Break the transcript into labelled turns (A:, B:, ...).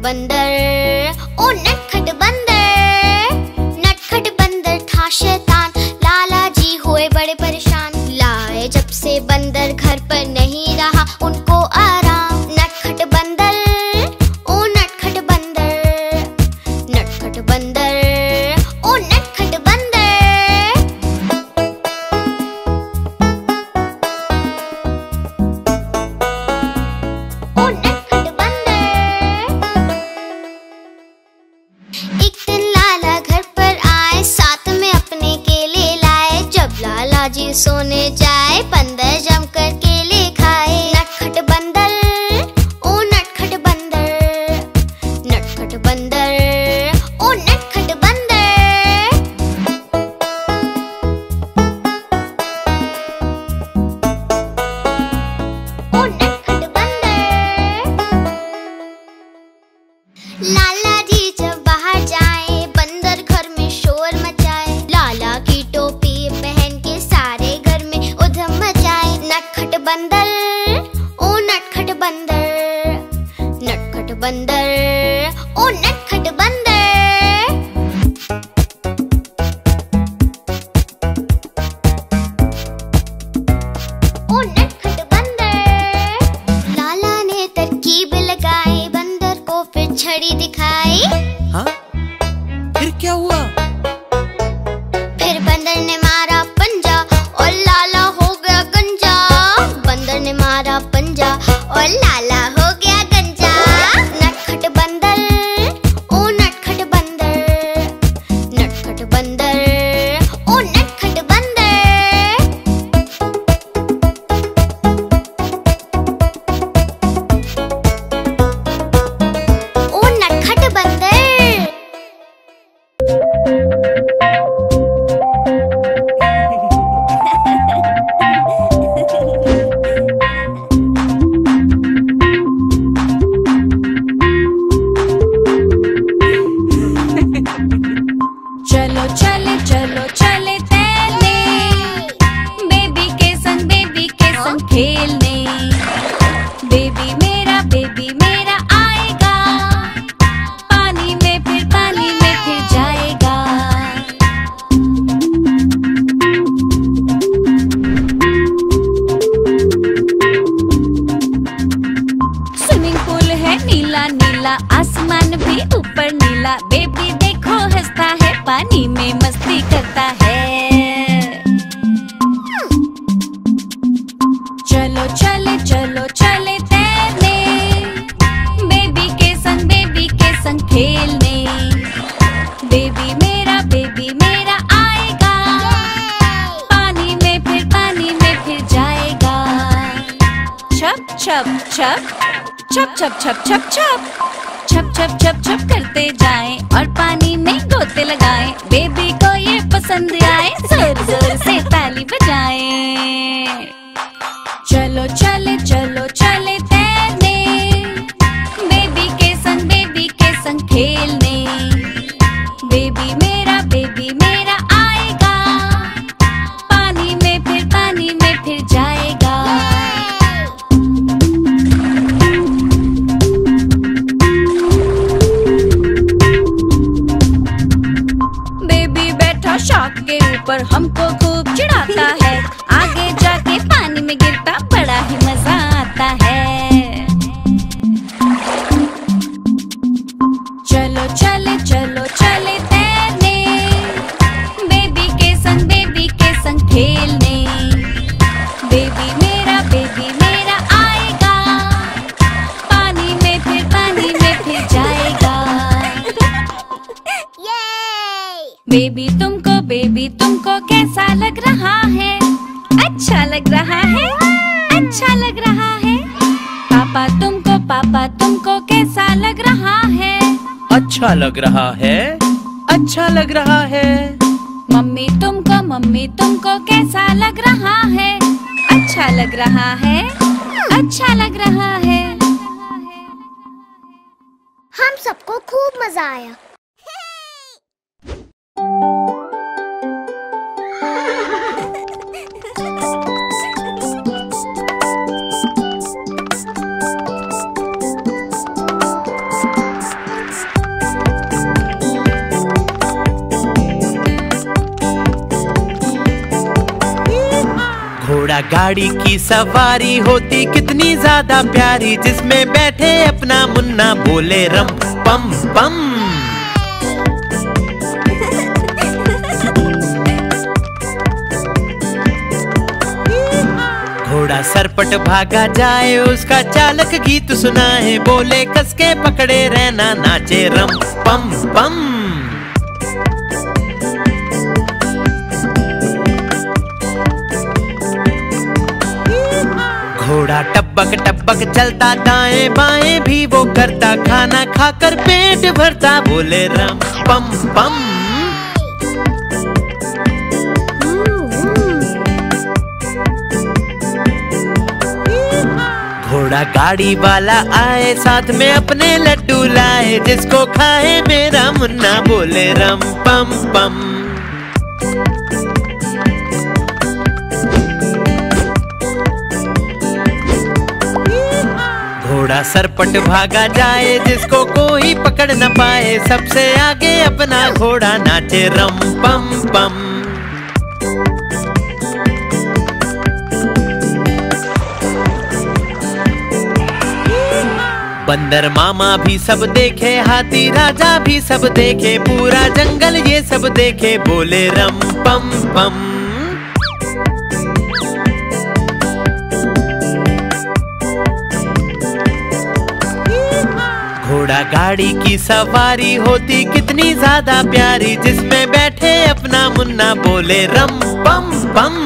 A: बंदर, ओ नटखट बंदर। नटखट बंदर था शैतान, लाला जी हुए बड़े परेशान। लाए जब से बंदर घर पर नहीं रहा उनको आराम। नटखट बंदर, ओ नटखट बंदर। नटखट बंदर, ओ नटखट बंदर। ओ नटखट बंदर। एक दिन लाला घर पर आए, साथ में अपने केले लाए। जब लाला जी सोने जाए, बंदर जमकर केले खाए। नटखट बंदर, ओ नटखट बंदर। नटखट बंदर, ओ नटखट बंदर। ओ नटखट बंदर। लाला जी जब बाहर जाए, बंदर घर में शोर मचाए। लाला की टोपी पहन के सारे घर में उधम मचाए। नटखट बंदर, ओ नटखट बंदर। नटखट बंदर, ओ नटखट बंदर। ओ नटखट बंदर। लाला ने तरकीब लगाई, बंदर को फिर छड़ी दिखाई।
B: हाँ? फिर क्या हुआ?
A: फिर बंदर ने मारा पंजा और लाला हो गया गंजा। बंदर ने मारा पंजा और लाला हो गया गंजा। नटखट बंदर, ओ नटखट बंदर। नटखट बंदर, ओ नटखट बंदर। ओ नटखट बंदर।
C: चलो चले चलो चले तैरने, बेबी के संग खेलने। बेबी मेरा आएगा, पानी में फिर जाएगा। स्विमिंग पूल है नीला नीला, आसमान भी ऊपर नीला। बेबी देखो हंसता है, पानी में मस्ती करता है। चलो चले तैरने, बेबी के संग खेलने। बेबी मेरा आएगा, पानी में फिर जाएगा। छप छप छप छप छप छप छप छप छप छप छप छप करते जाएं और पानी में गोते लगाएं। बेबी को ये पसंद आए, जोर जोर से ताली बजाएं। चलो चले तैरने, बेबी के संग खेलने। बेबी मेरा आएगा, पानी में फिर जाएगा। बेबी बैठा शाक के ऊपर, हमको खूब चिढ़ाता है। आगे जाके पानी में गिरता, बड़ा ही मजा आता है। चलो चले तैरने, बेबी के संग खेलने। बेबी मेरा आएगा, पानी में फिर जाएगा। बेबी तुमको कैसा लग रहा है? अच्छा लग रहा है, अच्छा लग रहा है। पापा तुमको कैसा लग रहा है?
B: अच्छा लग रहा है, अच्छा लग रहा है।
C: मम्मी तुमको कैसा लग रहा है? अच्छा लग रहा है, अच्छा लग रहा है।
A: हम सबको खूब मजा आया।
B: घोड़ा गाड़ी की सवारी होती कितनी ज्यादा प्यारी, जिसमें बैठे अपना मुन्ना बोले रम पम पम। घोड़ा सरपट भागा जाए, उसका चालक गीत सुनाए, बोले कसके पकड़े रहना नाचे रम पम पम। घोड़ा टपक टपक चलता, दाएं बाएं भी वो करता, खाना खाकर पेट भरता, बोले रम पम पम। घोड़ा गाड़ी वाला आए, साथ में अपने लड्डू लाए, जिसको खाए मेरा मुन्ना बोले रम पम पम। घोड़ा सरपट भागा जाए, जिसको कोई पकड़ न पाए, सबसे आगे अपना घोड़ा नाचे रम पम पम। बंदर मामा भी सब देखे, हाथी राजा भी सब देखे, पूरा जंगल ये सब देखे, बोले रम पम पम। घोड़ा गाड़ी की सवारी होती कितनी ज्यादा प्यारी, जिसमें बैठे अपना मुन्ना बोले रम पम पम।